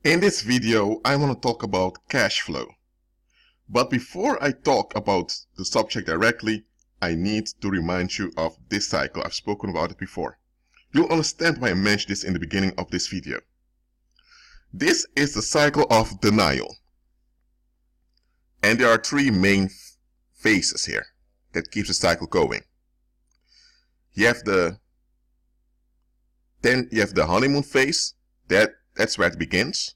In this video, I want to talk about cash flow. But before I talk about the subject directly, I need to remind you of this cycle. I've spoken about it before. You'll understand why I mentioned this in the beginning of this video. This is the cycle of denial. And there are three main phases here that keeps the cycle going. You have the honeymoon phase. That's where it begins.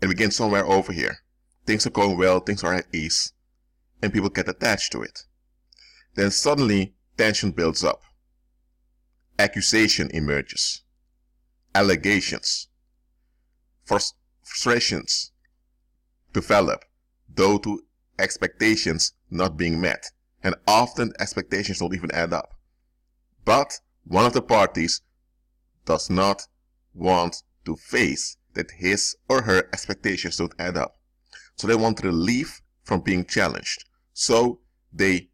It begins somewhere over here. Things are going well, things are at ease, and people get attached to it. Then suddenly tension builds up. Accusation emerges. Allegations. Frustrations develop due to expectations not being met. And often expectations don't even add up. But one of the parties does not want to face that his or her expectations don't add up. So they want relief from being challenged. So they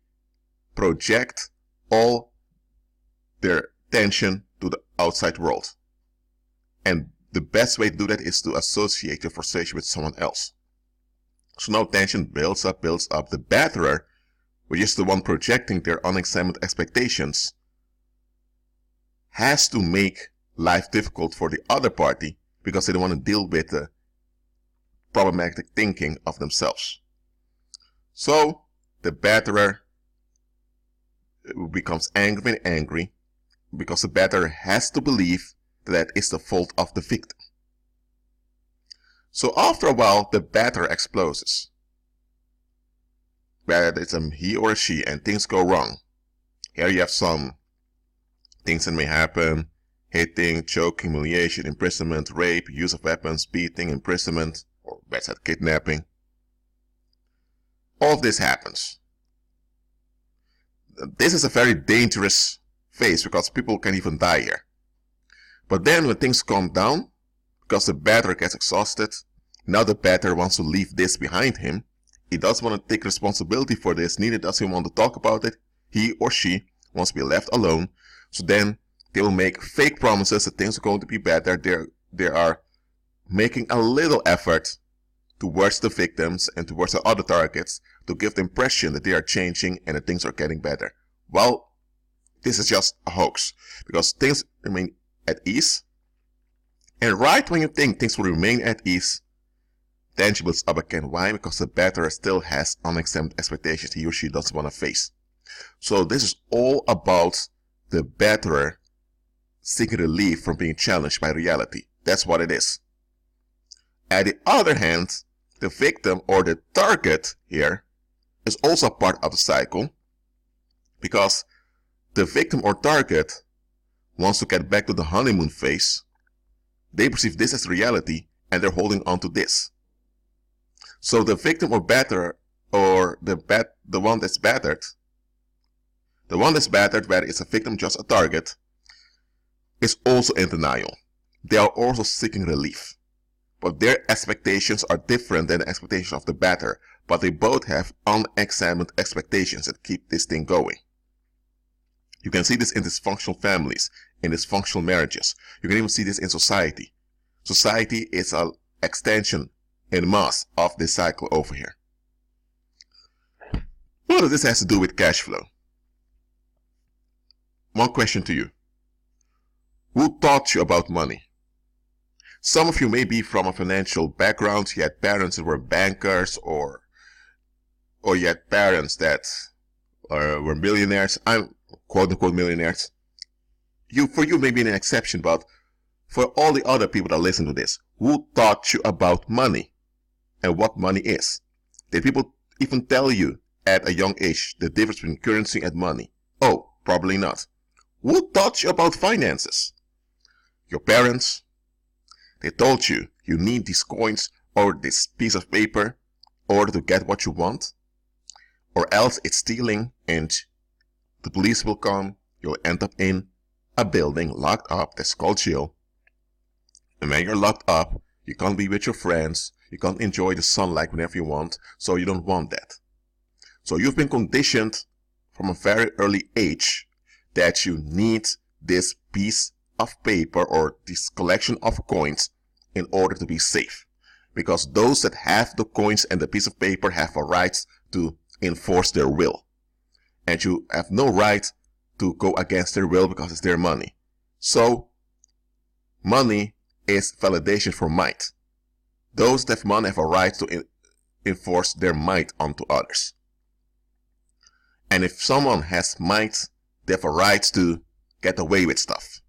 project all their tension to the outside world. And the best way to do that is to associate your frustration with someone else. So now tension builds up. The batterer, which is the one projecting their unexamined expectations, has to make life difficult for the other party because they don't want to deal with the problematic thinking of themselves. So the batterer becomes angry because the batterer has to believe that is the fault of the victim. So after a while, the batterer explodes. Whether it's a he or a she, and things go wrong. Here you have some things that may happen: hitting, choking, humiliation, imprisonment, rape, use of weapons, beating, imprisonment, or bad side kidnapping. All of this happens. This is a very dangerous phase because people can even die here. But then when things calm down, because the batterer gets exhausted, now the batterer wants to leave this behind him. He doesn't want to take responsibility for this, neither does he want to talk about it. He or she wants to be left alone. So then they will make fake promises that things are going to be better. They are making a little effort towards the victims and towards the other targets to give the impression that they are changing and that things are getting better. Well, this is just a hoax because things remain at ease. And right when you think things will remain at ease, tension builds up again. Why? Because the batterer still has unexamined expectations he or she doesn't want to face. So this is all about the batterer seeking relief from being challenged by reality. That's what it is. At the other hand, the victim or the target here is also part of the cycle because the victim or target wants to get back to the honeymoon phase. They perceive this as reality and they're holding on to this. So the victim or batterer, or the one that's battered, whether it's a victim, just a target, is also in denial. They are also seeking relief. But their expectations are different than the expectations of the batterer. But they both have unexamined expectations that keep this thing going. You can see this in dysfunctional families, in dysfunctional marriages. You can even see this in society. Society is an extension in mass of this cycle over here. What does this have to do with cash flow? One question to you. Who taught you about money? Some of you may be from a financial background. You had parents that were bankers, or you had parents that were millionaires. I'm quote-unquote millionaires. For you may be an exception, but for all the other people that listen to this, who taught you about money and what money is? Did people even tell you at a young age the difference between currency and money? Oh, probably not. Who taught you about finances? Your parents. They told you you need these coins or this piece of paper in order to get what you want, or else it's stealing and the police will come. You'll end up in a building locked up that's called jail. And when you're locked up, you can't be with your friends, you can't enjoy the sunlight whenever you want, so you don't want that. So you've been conditioned from a very early age that you need this piece of paper or this collection of coins in order to be safe. Because those that have the coins and the piece of paper have a right to enforce their will. And you have no right to go against their will because it's their money. So, money is validation for might. Those that have money have a right to enforce their might onto others. And if someone has might, they have a right to get away with stuff.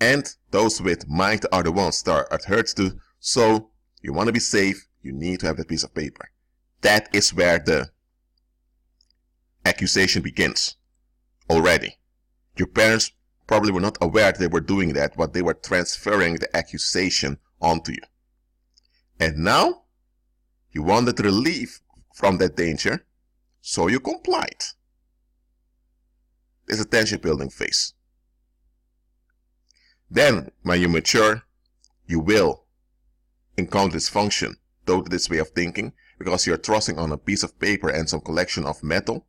And those with might are the ones that are adhered to. So, you want to be safe, you need to have that piece of paper. That is where the accusation begins already. Your parents probably were not aware that they were doing that, but they were transferring the accusation onto you. And now, you wanted relief from that danger, so you complied. It's a tension building phase. Then, when you mature, you will encounter dysfunction due to this way of thinking, because you're trusting on a piece of paper and some collection of metal,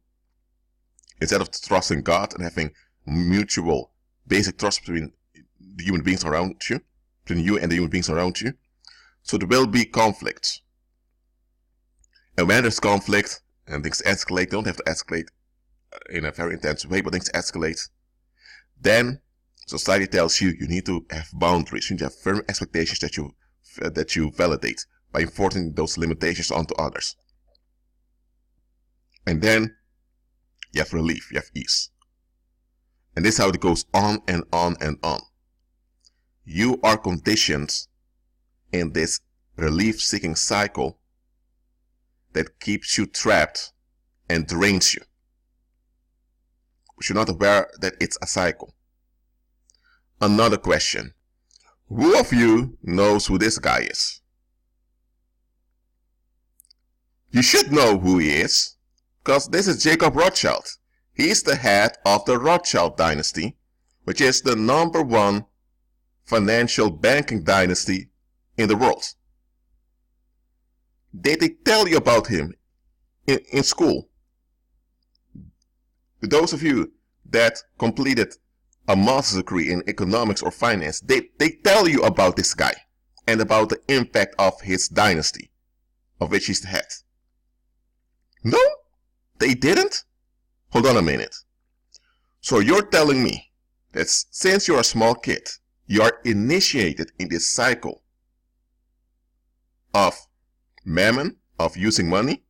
instead of trusting God and having mutual basic trust between the human beings around you, between you and the human beings around you. So there will be conflict. And when there's conflict and things escalate, they don't have to escalate in a very intense way, but things escalate, then society tells you need to have boundaries. You need to have firm expectations that you validate by enforcing those limitations onto others. And then you have relief, you have ease. And this is how it goes on and on and on. You are conditioned in this relief-seeking cycle that keeps you trapped and drains you. But you're not aware that it's a cycle. Another question. Who of you knows who this guy is? You should know who he is, because this is Jacob Rothschild. He's the head of the Rothschild dynasty, which is the #1 financial banking dynasty in the world. Did they tell you about him in school? Those of you that completed a master's degree in economics or finance, they tell you about this guy and about the impact of his dynasty, of which he's the head. No, they didn't? Hold on a minute. So you're telling me that since you're a small kid, you are initiated in this cycle of mammon, of using money?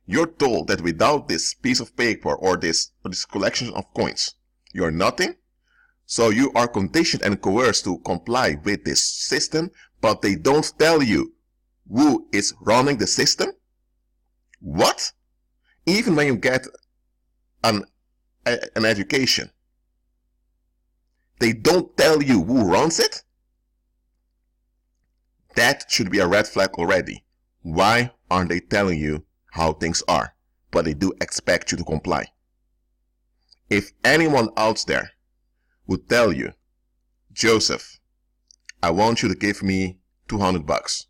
You're told that without this piece of paper or this collection of coins, you're nothing? So you are conditioned and coerced to comply with this system, but they don't tell you who is running the system? What? Even when you get an education, they don't tell you who runs it? That should be a red flag already. Why aren't they telling you how things are? But they do expect you to comply. If anyone out there would tell you, Joseph, I want you to give me $200.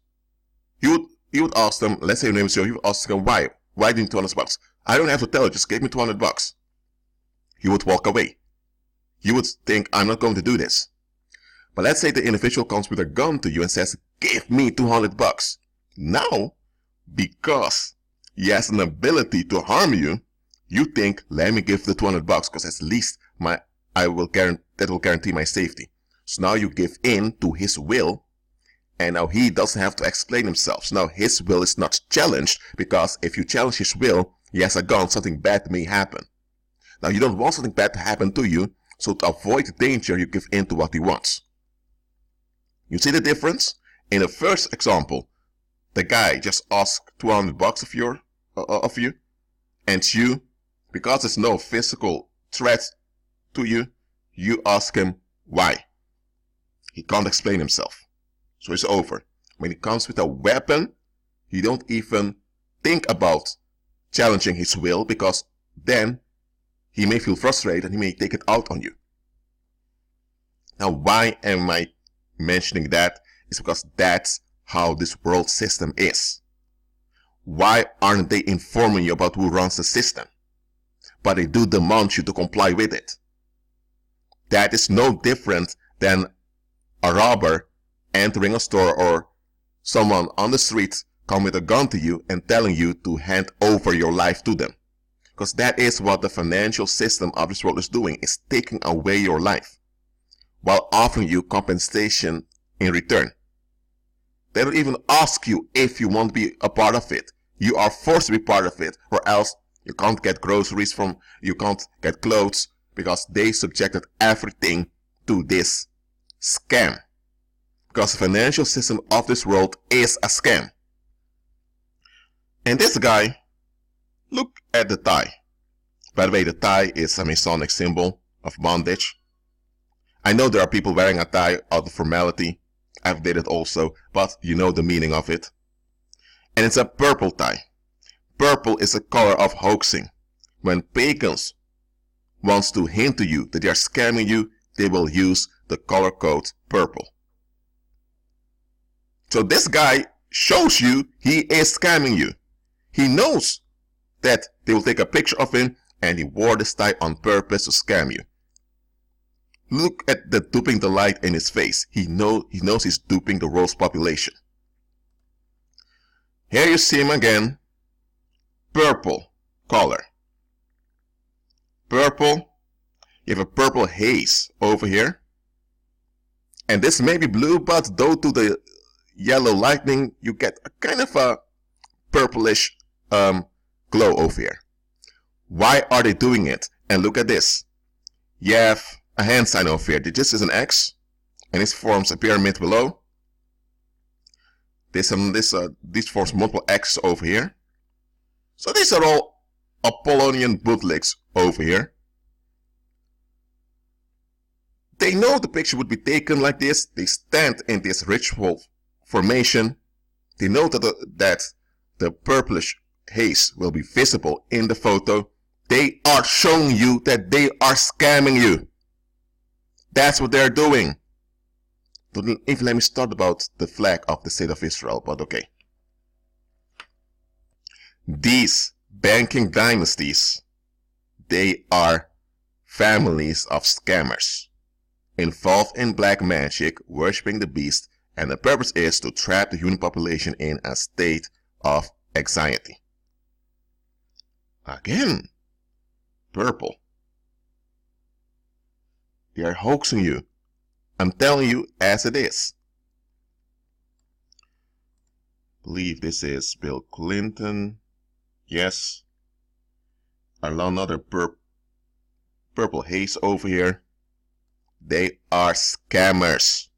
You would ask them, let's say your name is Joe, you would ask them, why? Why do you need $200? I don't have to tell you, just give me $200. You would walk away. You would think, I'm not going to do this. But let's say the individual comes with a gun to you and says, give me $200. Now, because he has an ability to harm you, you think, let me give the $200 because at least that will guarantee my safety. So now you give in to his will, and now he doesn't have to explain himself. So now his will is not challenged, because if you challenge his will, he has a gun, something bad may happen. Now you don't want something bad to happen to you, so to avoid the danger, you give in to what he wants. You see the difference? In the first example, the guy just asked $200 of you, and you, because there's no physical threat to you, you ask him why. He can't explain himself. So it's over. When he comes with a weapon, you don't even think about challenging his will, because then he may feel frustrated and he may take it out on you. Now, why am I mentioning that? It's because that's how this world system is. Why aren't they informing you about who runs the system? But they do demand you to comply with it. That is no different than a robber entering a store or someone on the street come with a gun to you and telling you to hand over your life to them. Because that is what the financial system of this world is doing, is taking away your life while offering you compensation in return. They don't even ask you if you want to be a part of it. You are forced to be part of it, or else you can't get groceries you can't get clothes, because they subjected everything to this scam. Because the financial system of this world is a scam. And this guy, look at the tie. By the way, the tie is a Masonic symbol of bondage. I know there are people wearing a tie out of formality. I've did it also, but you know the meaning of it. And it's a purple tie. Purple is a color of hoaxing. When pagans wants to hint to you that they are scamming you, they will use the color code purple. So this guy shows you he is scamming you. He knows that they will take a picture of him, and he wore this tie on purpose to scam you. Look at the duping delight in his face. He knows he's duping the world's population. Here you see him again. Purple color. Purple. You have a purple haze over here. And this may be blue, but due to the yellow lightning, you get a kind of a purplish glow over here. Why are they doing it? And look at this. You have a hand sign over here. This is an X, and it forms a pyramid below. This forms multiple X's over here. So these are all Apollonian bootlegs over here. They know the picture would be taken like this. They stand in this ritual formation. They know that the purplish haze will be visible in the photo. They are showing you that they are scamming you. That's what they're doing. Don't even let me start about the flag of the state of Israel, but okay. These banking dynasties, they are families of scammers involved in black magic, worshipping the beast, and the purpose is to trap the human population in a state of anxiety. Again, purple. They are hoaxing you. I'm telling you as it is. I believe this is Bill Clinton. Yes. Another purple haze over here. They are scammers.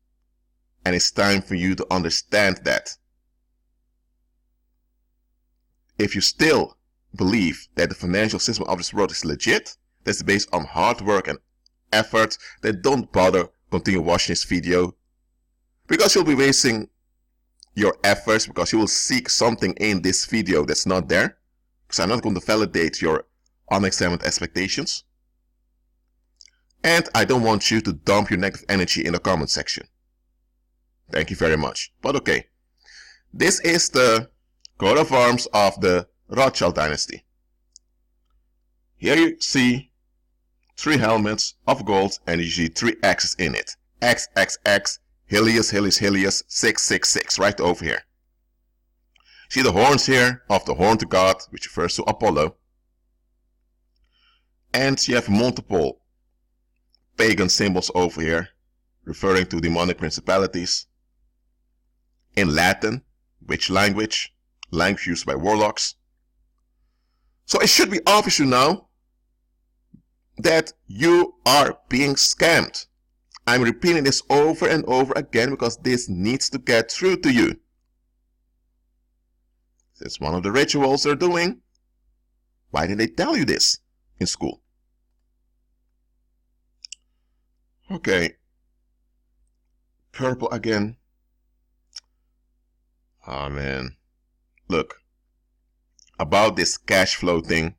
And it's time for you to understand that. If you still believe that the financial system of this world is legit, that's based on hard work and effort, then don't bother continue watching this video, because you'll be wasting your efforts, because you will seek something in this video that's not there, because I'm not going to validate your unexamined expectations, and I don't want you to dump your negative energy in the comment section. Thank you very much. But okay, this is the coat of arms of the Rothschild dynasty. Here you see 3 helmets of gold, and you see 3 X's in it. XXX, Helios, Helios, Helios, 666, right over here. See the horns here of the horned god, which refers to Apollo. And you have multiple pagan symbols over here, referring to demonic principalities. In Latin, which language? Language used by warlocks. So it should be obvious to you now that you are being scammed. I'm repeating this over and over again because this needs to get through to you. It's one of the rituals they're doing. Why didn't they tell you this in school? Okay. Purple again. Oh man. Look. About this cash flow thing,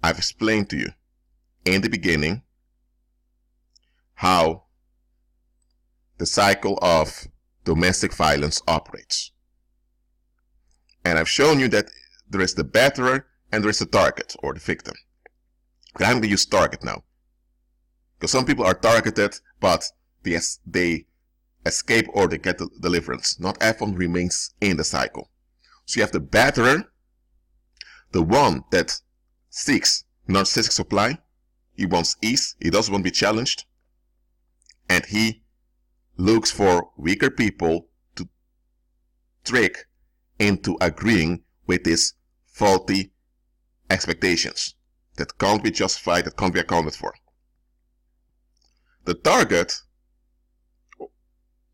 I've explained to you in the beginning how the cycle of domestic violence operates. And I've shown you that there is the batterer and there is the target, or the victim. But I'm going to use target now, because some people are targeted, but they escape or they get deliverance. Not everyone remains in the cycle. So you have the batterer, the one that seeks narcissistic supply. He wants ease. He doesn't want to be challenged. And he looks for weaker people to trick into agreeing with his faulty expectations that can't be justified, that can't be accounted for. The target,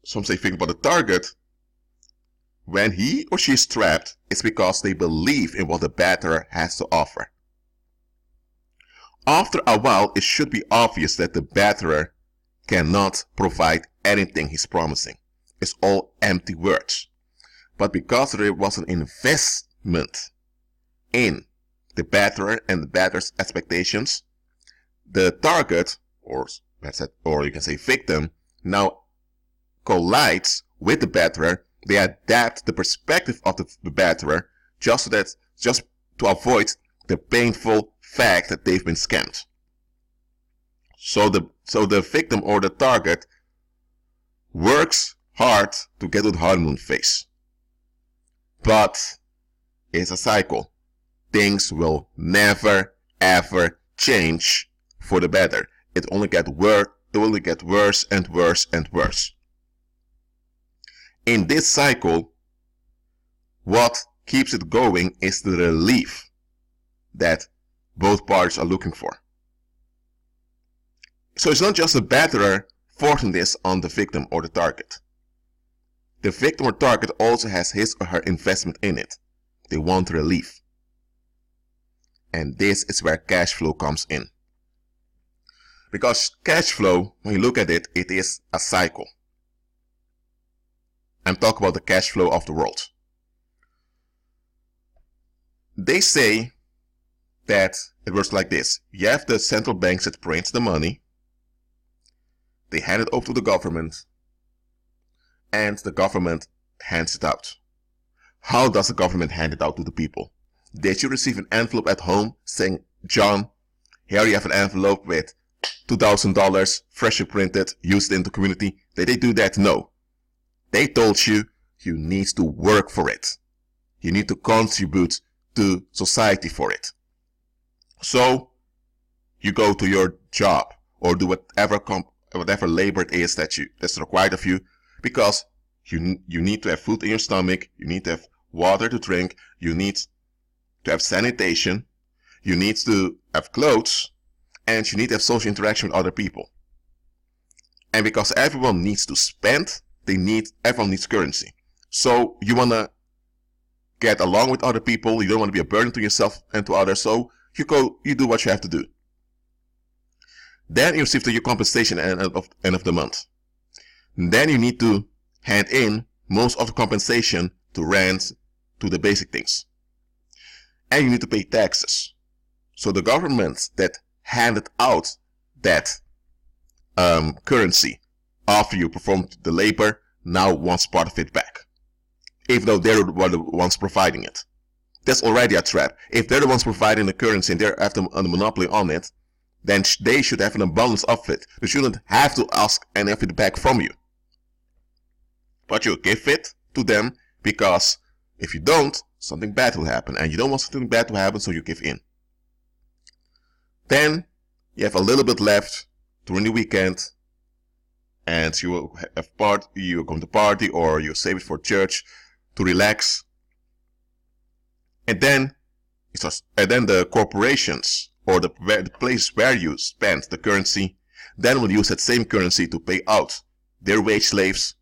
some say think about the target, when he or she is trapped, it's because they believe in what the batterer has to offer. After a while, it should be obvious that the batterer cannot provide anything he's promising. It's all empty words. But because there was an investment in the batterer and the batterer's expectations, the target, or you can say victim, now collides with the batterer. They adapt the perspective of the batterer just to avoid the painful fact that they've been scammed. So the victim or the target works hard to get to the honeymoon phase. But it's a cycle. Things will never ever change for the better. It only get worse and worse and worse. In this cycle, what keeps it going is the relief that both parties are looking for. So it's not just the batterer forcing this on the victim or the target. The victim or target also has his or her investment in it. They want relief. And this is where cash flow comes in. Because cash flow, when you look at it, it is a cycle. I'm talking about the cash flow of the world. They say that it works like this. You have the central banks that print the money. They hand it over to the government. And the government hands it out. How does the government hand it out to the people? Did you receive an envelope at home saying, John, here you have an envelope with $2,000, freshly printed, used in the community? Did they do that? No. They told you, you need to work for it. You need to contribute to society for it. So, you go to your job or do whatever labor it is that's required of you, because you need to have food in your stomach, you need to have water to drink, you need to have sanitation, you need to have clothes, and you need to have social interaction with other people. And because everyone needs to spend, everyone needs currency. So you want to get along with other people, you don't want to be a burden to yourself and to others, so you do what you have to do. Then you receive your compensation at the end of the month. And then you need to hand in most of the compensation to rent, to the basic things. And you need to pay taxes. So the government that handed out that currency after you performed the labor now wants part of it back, even though they're the ones providing it. That's already a trap. If they're the ones providing the currency and they have the monopoly on it, then they should have an abundance of it. They shouldn't have to ask any of it back from you. But you give it to them because if you don't, something bad will happen. And you don't want something bad to happen, so you give in. Then you have a little bit left during the weekend, and you will have you're going to party or you save it for church to relax. And then the corporations or the place where you spend the currency then will use that same currency to pay out their wage slaves.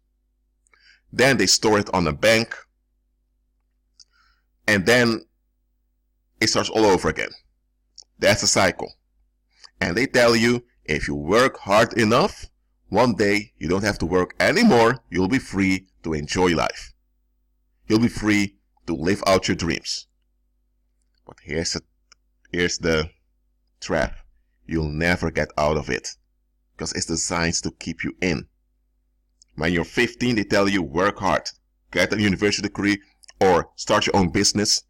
Then they store it on a bank. And then it starts all over again. That's a cycle. And they tell you, if you work hard enough, one day you don't have to work anymore. You'll be free to enjoy life. You'll be free to live out your dreams. But here's the trap. You'll never get out of it, because it's designed to keep you in. When you're 15, they tell you work hard, get a university degree, or start your own business,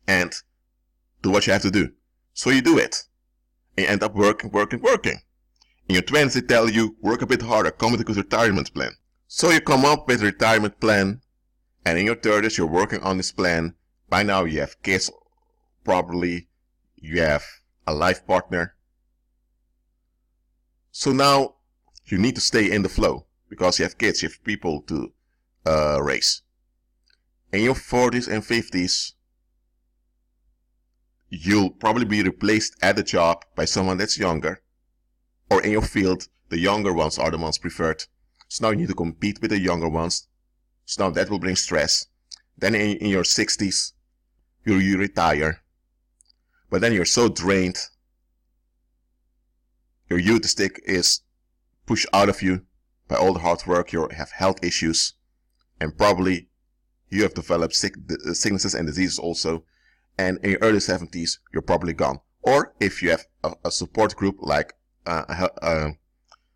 and do what you have to do. So you do it, and you end up working. In your 20s, they tell you work a bit harder, come with a good retirement plan. So you come up with a retirement plan, and in your 30s you're working on this plan. By now you have kids probably, you have a life partner. So now you need to stay in the flow because you have kids, you have people to raise. In your 40s and 50s, you'll probably be replaced at the job by someone that's younger. Or in your field, the younger ones are the ones preferred. So now you need to compete with the younger ones. So now that will bring stress. Then in your 60s, you retire. But then you're so drained. Your youth stick is pushed out of you by all the hard work. You have health issues. And probably you have developed sicknesses and diseases also. And in your early 70s, you're probably gone. Or if you have a support group like a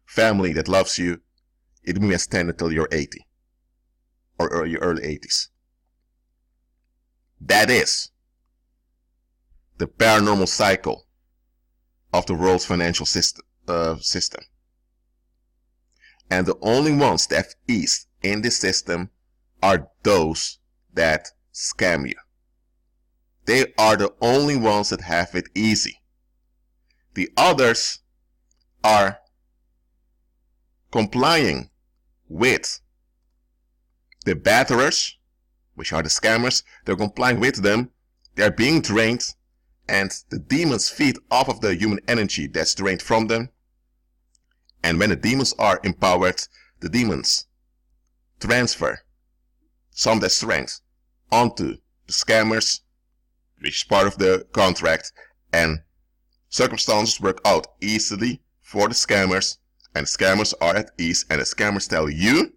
family that loves you, it may stand until you're 80 or your early 80s. That is the paranormal cycle of the world's financial system. And the only ones that have ease in this system are those that scam you. They are the only ones that have it easy. The others are complying with the batterers, which are the scammers. They're complying with them. They're being drained, and the demons feed off of the human energy that's drained from them. And when the demons are empowered, the demons transfer some of their strength onto the scammers, which is part of the contract, and circumstances work out easily for the scammers, and scammers are at ease, and the scammers tell you,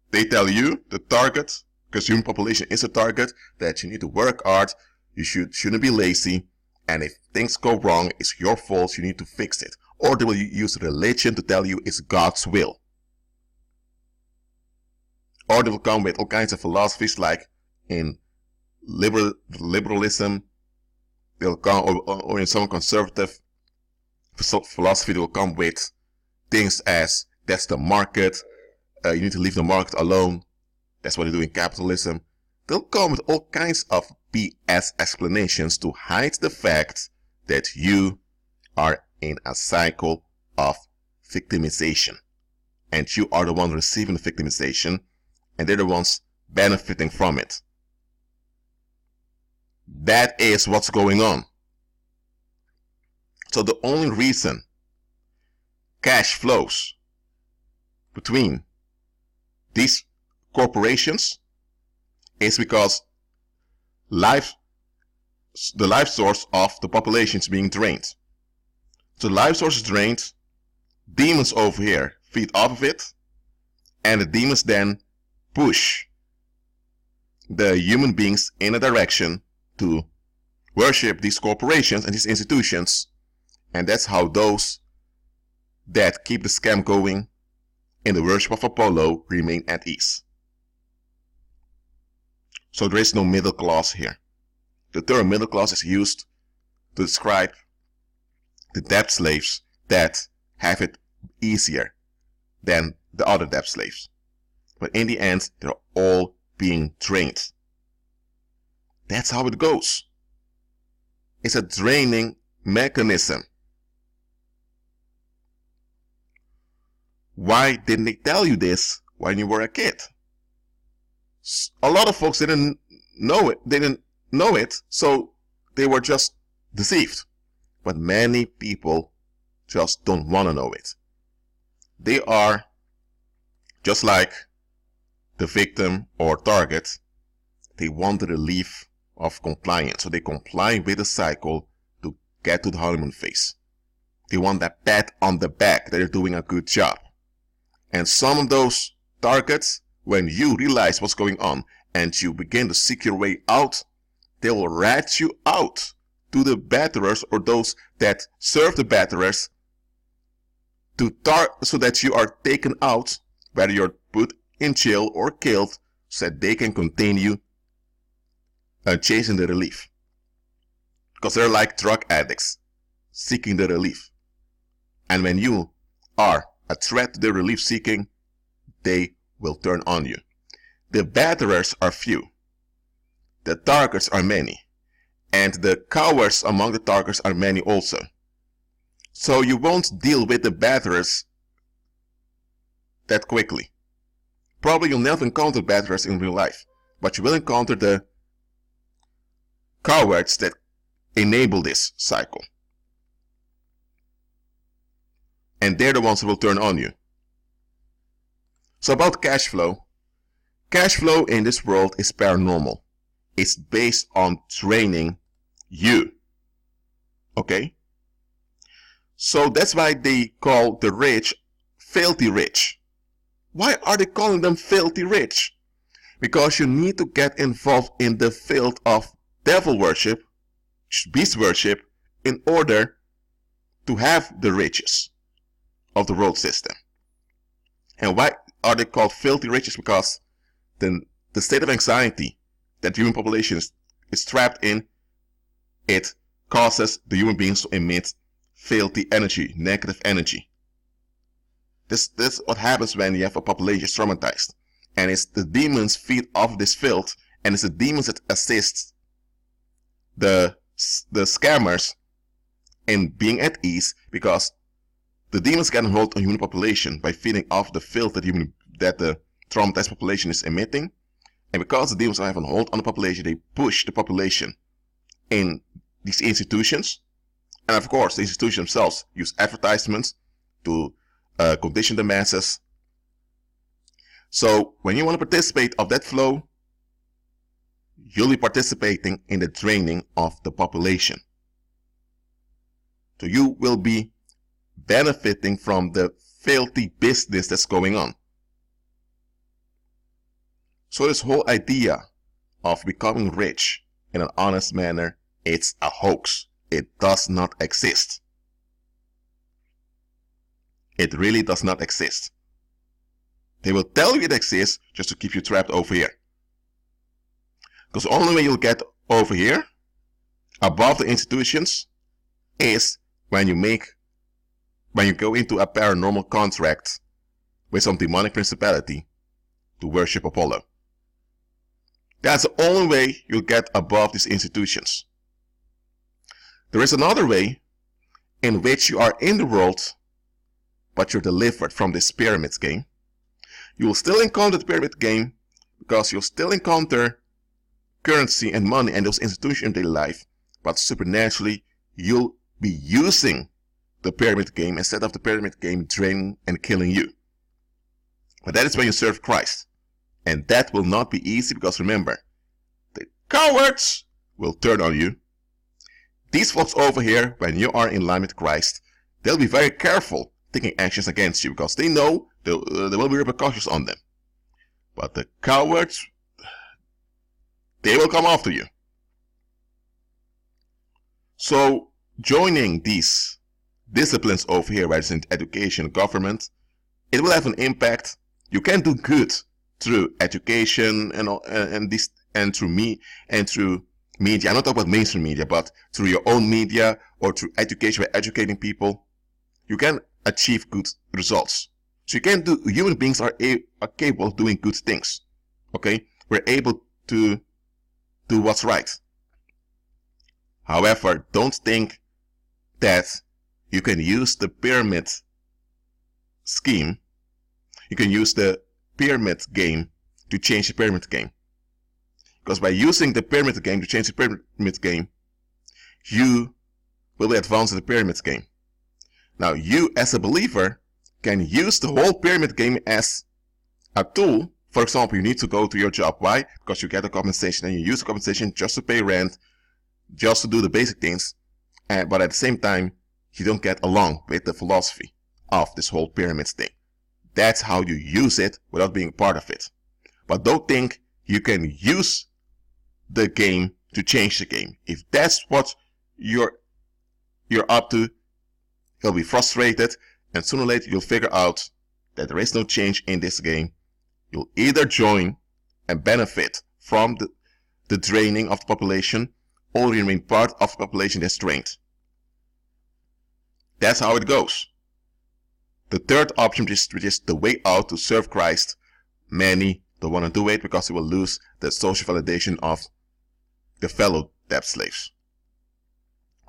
the target, because human population is a target, that you need to work hard, you shouldn't be lazy, and if things go wrong, it's your fault, you need to fix it. Or they will use religion to tell you it's God's will. Or they will come with all kinds of philosophies like in liberalism, they'll come, or in some conservative philosophy, they'll come with things as that's the market, you need to leave the market alone. That's what they do in capitalism. They'll come with all kinds of BS explanations to hide the fact that you are in a cycle of victimization. And you are the one receiving the victimization, and they're the ones benefiting from it. That is what's going on. So the only reason cash flows between these corporations is because the life source of the population is being drained. So the life source is drained, demons over here feed off of it, and the demons then push the human beings in a direction to worship these corporations and these institutions. And that's how those that keep the scam going in the worship of Apollo remain at ease. So there is no middle class here. The term middle class is used to describe the debt slaves that have it easier than the other debt slaves. But in the end, they're all being drained. That's how it goes. It's a draining mechanism. Why didn't they tell you this when you were a kid? A lot of folks didn't know it, so they were just deceived. But many people just don't want to know it. They are just like the victim or target. They want the relief of compliance, so they comply with the cycle to get to the honeymoon phase. They want that pat on the back that they're doing a good job. And some of those targets, when you realize what's going on and you begin to seek your way out, they will rat you out to the batterers or those that serve the batterers so that you are taken out, whether you're put in jail or killed, so that they can continue chasing the relief. Because they're like drug addicts seeking the relief. And when you are a threat to the relief seeking, they will turn on you. The batterers are few. The targets are many. And the cowards among the targets are many also. So you won't deal with the batterers that quickly. Probably you'll never encounter batterers in real life, but you will encounter the cowards that enable this cycle. And they're the ones who will turn on you. So about cash flow. Cash flow in this world is paranormal. It's based on draining you. Okay? So that's why they call the rich filthy rich. Why are they calling them filthy rich? Because you need to get involved in the filth of devil worship, beast worship, in order to have the riches of the world system. And why are they called filthy riches? Because the state of anxiety that the human population is trapped in, it causes the human beings to emit filthy energy, negative energy. This is what happens when you have a population traumatized. And it's the demons feed off this filth, and it's the demons that assist the scammers in being at ease, because the demons get a hold on human population by feeding off the filth that the traumatized population is emitting. And because the demons have a hold on the population, they push the population in these institutions. And of course, the institutions themselves use advertisements to condition the masses. So when you want to participate of that flow, you'll be participating in the draining of the population. So you will be benefiting from the filthy business that's going on. So this whole idea of becoming rich in an honest manner, it's a hoax. It does not exist. It really does not exist. They will tell you it exists just to keep you trapped over here. Because the only way you'll get over here, above the institutions, is when you go into a paranormal contract with some demonic principality to worship Apollo. That's the only way you'll get above these institutions. There is another way in which you are in the world, but you're delivered from this pyramid game. You will still encounter the pyramid game because you'll still encounter currency and money and those institutions in daily life, but supernaturally you'll be using the pyramid game instead of the pyramid game draining and killing you. But that is when you serve Christ. And that will not be easy, because remember, the cowards will turn on you. These folks over here, when you are in line with Christ, they'll be very careful taking actions against you, because they know there will be repercussions on them. But the cowards, they will come after you. So joining these disciplines over here, whether it's in education, government, it will have an impact. You can do good through education and through media. I'm not talking about mainstream media, but through your own media or through education, by educating people, you can achieve good results. So you can do. Human beings are capable of doing good things. Okay, we're able to do what's right. However, don't think that you can use the pyramid scheme. You can use the pyramid game to change the pyramid game. Because by using the pyramid game to change the pyramid game, you will be advanced in the pyramid game. Now, you as a believer can use the whole pyramid game as a tool. For example, you need to go to your job. Why? Because you get a compensation, and you use the compensation just to pay rent, just to do the basic things. But at the same time, you don't get along with the philosophy of this whole pyramid thing. That's how you use it without being part of it. But don't think you can use the game to change the game. If that's what you're up to, you'll be frustrated, and sooner or later you'll figure out that there is no change in this game. You'll either join and benefit from the draining of the population, or you remain part of the population that's drained. That's how it goes. The third option, which is the way out to serve Christ, many don't want to do it because they will lose the social validation of the fellow debt slaves.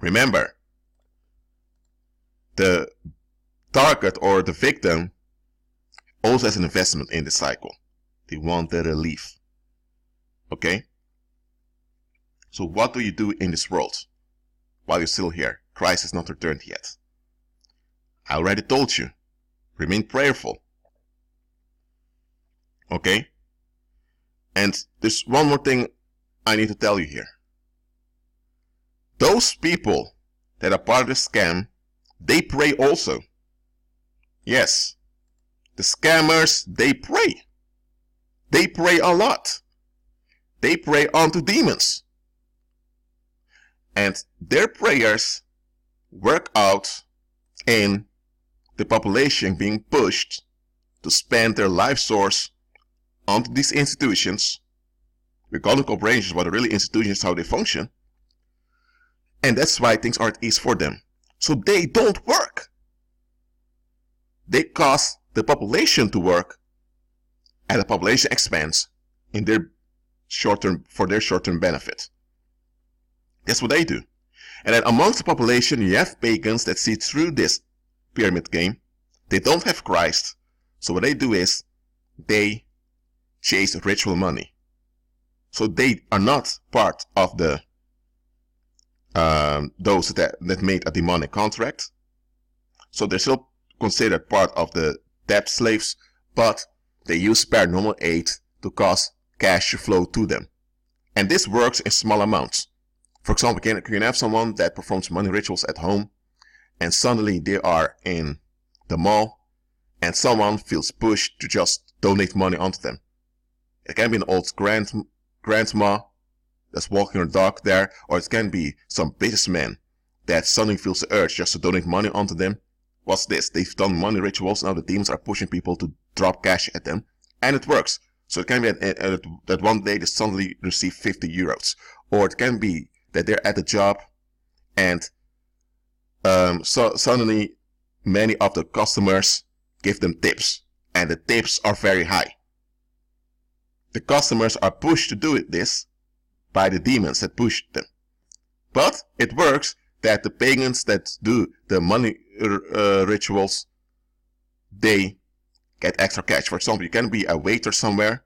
Remember, the target or the victim also has an investment in the cycle. They want the relief. Okay? So what do you do in this world while you're still here? Christ has not returned yet. I already told you. Remain prayerful. Okay? And there's one more thing I need to tell you here. Those people that are part of the scam, they pray also. Yes. The scammers, they pray. They pray a lot. They pray unto demons. And their prayers work out in the population being pushed to spend their life source onto these institutions. We call them corporations, but really institutions is how they function. And that's why things aren't easy for them. So they don't work. They cause the population to work, and the population expands in their for their short-term benefit. That's what they do. And then amongst the population, you have pagans that see through this pyramid game. They don't have Christ. So what they do is they chase ritual money. So they are not part of the those that made a demonic contract. So they're still considered part of the debt slaves, but they use paranormal aid to cause cash to flow to them. And this works in small amounts. For example, you can have someone that performs money rituals at home, and suddenly they are in the mall, and someone feels pushed to just donate money onto them. It can be an old grandma that's walking her dog there, or it can be some businessman that suddenly feels the urge just to donate money onto them. What's this? They've done money rituals, now the demons are pushing people to drop cash at them, and it works. So it can be that one day they suddenly receive 50 euros, or it can be that they're at a job and so suddenly many of the customers give them tips, and the tips are very high. The customers are pushed to do this by the demons that push them. But it works that the pagans that do the money rituals, they get extra cash. For example, you can be a waiter somewhere,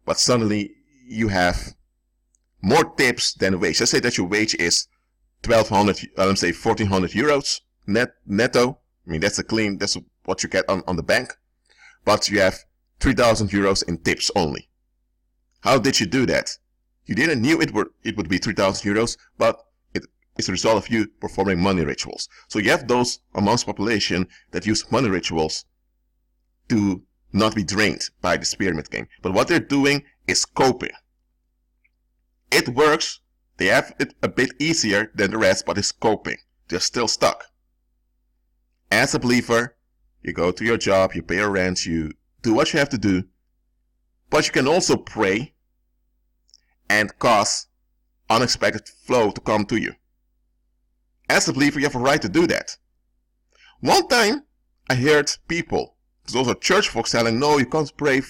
but suddenly you have more tips than wage. Let's say that your wage is 1400 euros netto. I mean, that's what you get on the bank. But you have 3000 euros in tips only. How did you do that? You didn't knew it would be 3000 euros, but it's a result of you performing money rituals. So you have those amongst the population that use money rituals to not be drained by this pyramid game. But what they're doing is coping. It works. They have it a bit easier than the rest, but it's coping. They're still stuck. As a believer, you go to your job, you pay your rent, you do what you have to do, but you can also pray and cause unexpected flow to come to you. As a believer, you have a right to do that. One time, I heard people, those are church folks, telling, no, you can't pray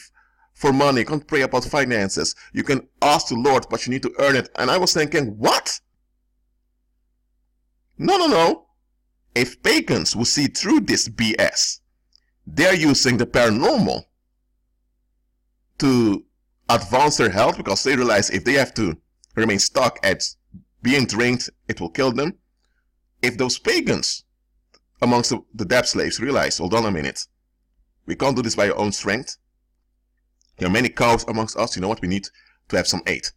for money, you can't pray about finances. You can ask the Lord, but you need to earn it. And I was thinking, what? No. If pagans will see through this BS, they're using the paranormal to advance their health, because they realize if they have to remain stuck at being drained, it will kill them. If those pagans amongst the debt slaves realize, hold on a minute, we can't do this by our own strength. There are many cows amongst us, you know what, we need to have some aid.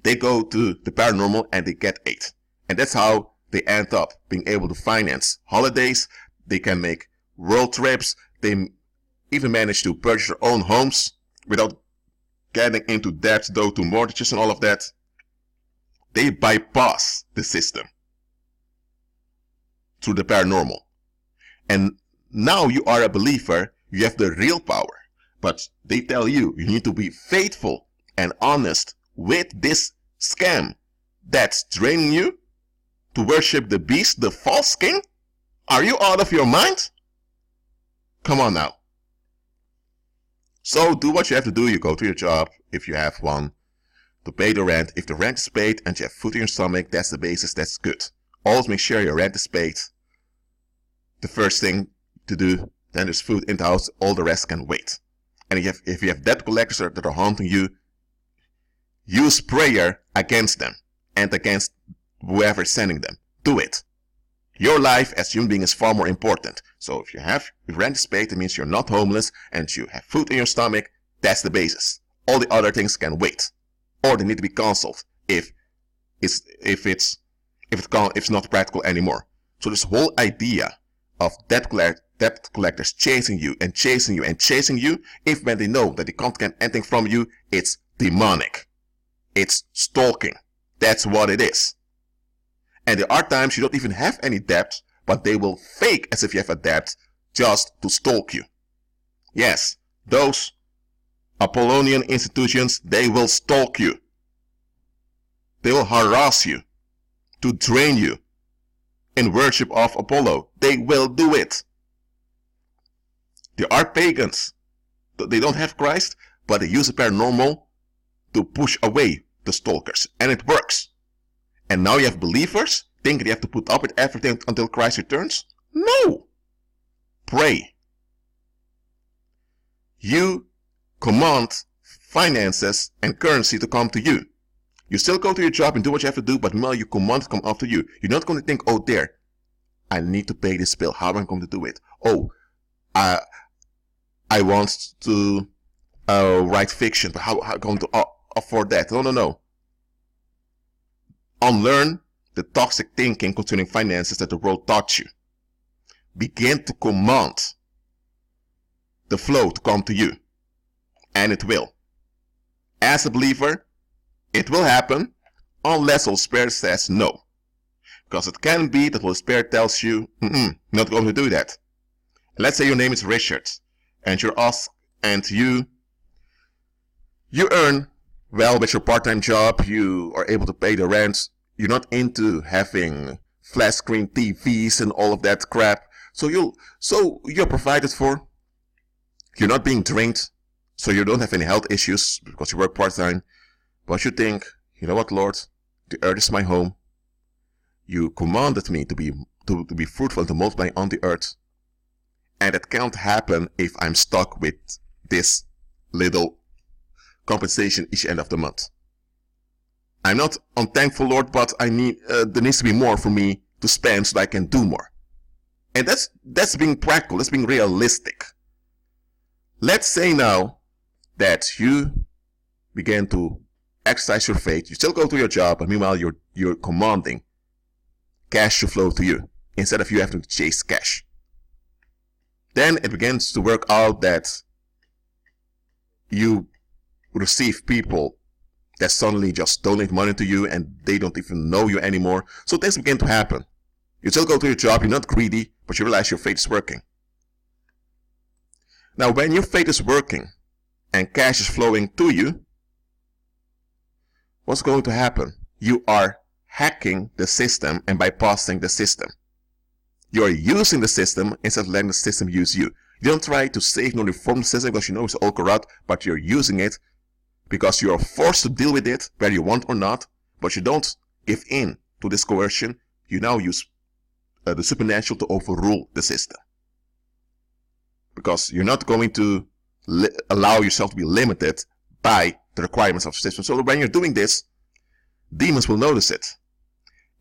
They go to the paranormal and they get aid. And that's how they end up being able to finance holidays. They can make world trips. They even manage to purchase their own homes without getting into debt, though, to mortgages and all of that. They bypass the system through the paranormal. And now you are a believer, you have the real power. But they tell you, you need to be faithful and honest with this scam that's draining you to worship the beast, the false king. Are you out of your mind? Come on now. So do what you have to do. You go to your job, if you have one, to pay the rent. If the rent is paid and you have food in your stomach, that's the basis, that's good. Always make sure your rent is paid. The first thing to do, then there's food in the house, all the rest can wait. And if you have debt collectors that are haunting you, use prayer against them and against whoever is sending them. Do it. Your life as a human being is far more important. So if rent is paid, it means you're not homeless and you have food in your stomach. That's the basis. All the other things can wait, or they need to be cancelled if it's not practical anymore. So this whole idea of debt collectors chasing you and chasing you and chasing you, if when they know that they can't get anything from you, it's demonic. It's stalking. That's what it is. And there are times you don't even have any debt, but they will fake as if you have a debt just to stalk you. Yes, those Apollonian institutions, they will stalk you. They will harass you to drain you in worship of Apollo. They will do it. There are pagans. They don't have Christ, but they use the paranormal to push away the stalkers. And it works. And now you have believers think you have to put up with everything until Christ returns? No! Pray. You command finances and currency to come to you. You still go to your job and do what you have to do, but meanwhile you command to come after you. You're not going to think, oh there, I need to pay this bill. How am I going to do it? Oh, I want to write fiction, but how am I going to afford that? No. Unlearn the toxic thinking concerning finances that the world taught you. Begin to command the flow to come to you. And it will. As a believer, it will happen unless Holy Spirit says no. Because it can be that Holy Spirit tells you, not going to do that. Let's say your name is Richard, and you're asked, and you earn well with your part-time job, you are able to pay the rent, you're not into having flat screen TVs and all of that crap, so you're provided for, you're not being drained, so you don't have any health issues because you work part-time, but you think, you know what, Lord, the earth is my home, you commanded me to be fruitful and to multiply on the earth, and it can't happen if I'm stuck with this little compensation each end of the month. I'm not unthankful, Lord, but I need there needs to be more for me to spend so that I can do more. And that's being practical, that's being realistic. Let's say now that you begin to exercise your faith, you still go to your job, but meanwhile you're commanding cash to flow to you instead of you having to chase cash. Then it begins to work out that you receive people that suddenly just donate money to you and they don't even know you anymore. So things begin to happen. You still go to your job, you're not greedy, but you realize your faith is working. Now when your faith is working and cash is flowing to you, what's going to happen? You are hacking the system and bypassing the system. You're using the system instead of letting the system use you. You don't try to save nor reform the system because you know it's all corrupt, but you're using it because you are forced to deal with it whether you want or not, but you don't give in to this coercion. You now use the supernatural to overrule the system. Because you're not going to allow yourself to be limited by the requirements of the system. So when you're doing this, demons will notice it.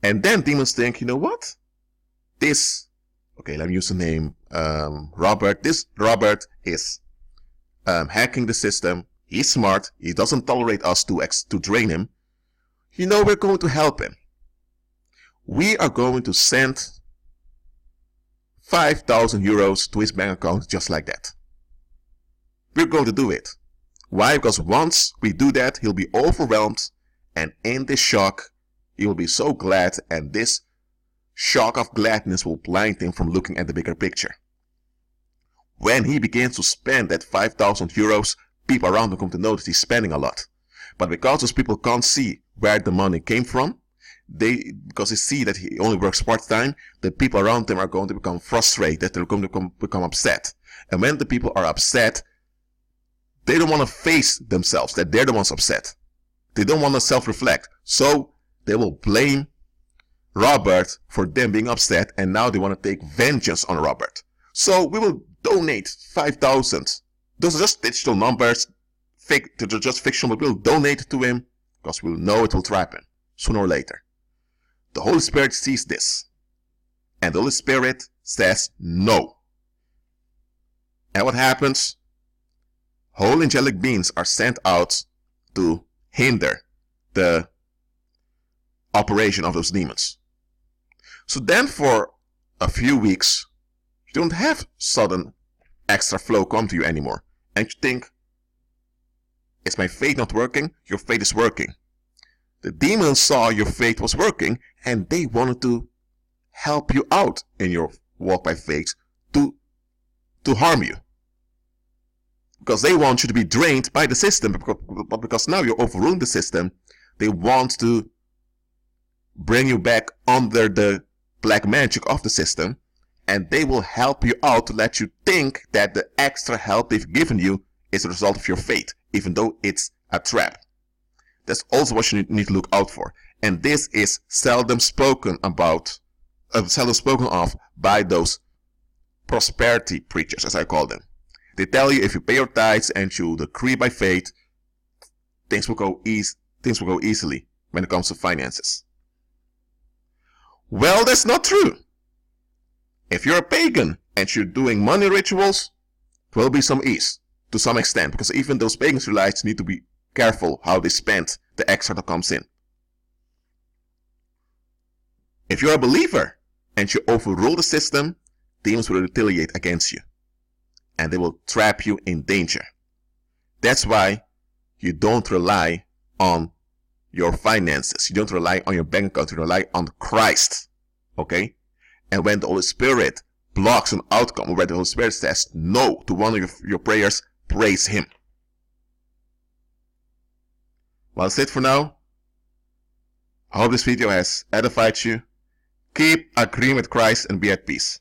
And then demons think, you know what? Okay, let me use the name Robert. This Robert is hacking the system. He's smart. He doesn't tolerate us to drain him. You know, we're going to help him. We are going to send 5,000 euros to his bank account just like that. We're going to do it. Why? Because once we do that, he'll be overwhelmed, and in this shock, he will be so glad, and this shock of gladness will blind him from looking at the bigger picture. When he begins to spend that 5,000 euros, people around him come to notice he's spending a lot. But because those people can't see where the money came from, because they see that he only works part-time, the people around him are going to become frustrated, they're going to become upset. And when the people are upset, they don't want to face themselves, that they're the ones upset. They don't want to self-reflect. So they will blame Robert for them being upset, and now they want to take vengeance on Robert. So we will donate 5,000. Those are just digital numbers, they're just fictional, but we'll donate it to him because we'll know it will trap him sooner or later. The Holy Spirit sees this, and the Holy Spirit says no. And what happens? Whole angelic beings are sent out to hinder the operation of those demons. So then for a few weeks, you don't have sudden extra flow come to you anymore. And you think, is my faith not working? Your faith is working. The demons saw your faith was working, and they wanted to help you out in your walk by faith to harm you. Because they want you to be drained by the system, but because now you're overruling the system, they want to bring you back under the black magic of the system, and they will help you out to let you think that the extra help they've given you is a result of your faith, even though it's a trap. That's also what you need to look out for. And this is seldom spoken of by those prosperity preachers, as I call them. They tell you if you pay your tithes and you decree by faith, things will go easily when it comes to finances. Well, that's not true. If you're a pagan and you're doing money rituals, there will be some ease to some extent, because even those pagan Israelites need to be careful how they spend the extra that comes in. If you're a believer and you overrule the system, demons will retaliate against you, and they will trap you in danger. That's why you don't rely on your finances. You don't rely on your bank account. You rely on Christ. Okay? And when the Holy Spirit blocks an outcome, or when the Holy Spirit says no to one of your prayers, praise Him. Well, that's it for now. I hope this video has edified you. Keep agreeing with Christ and be at peace.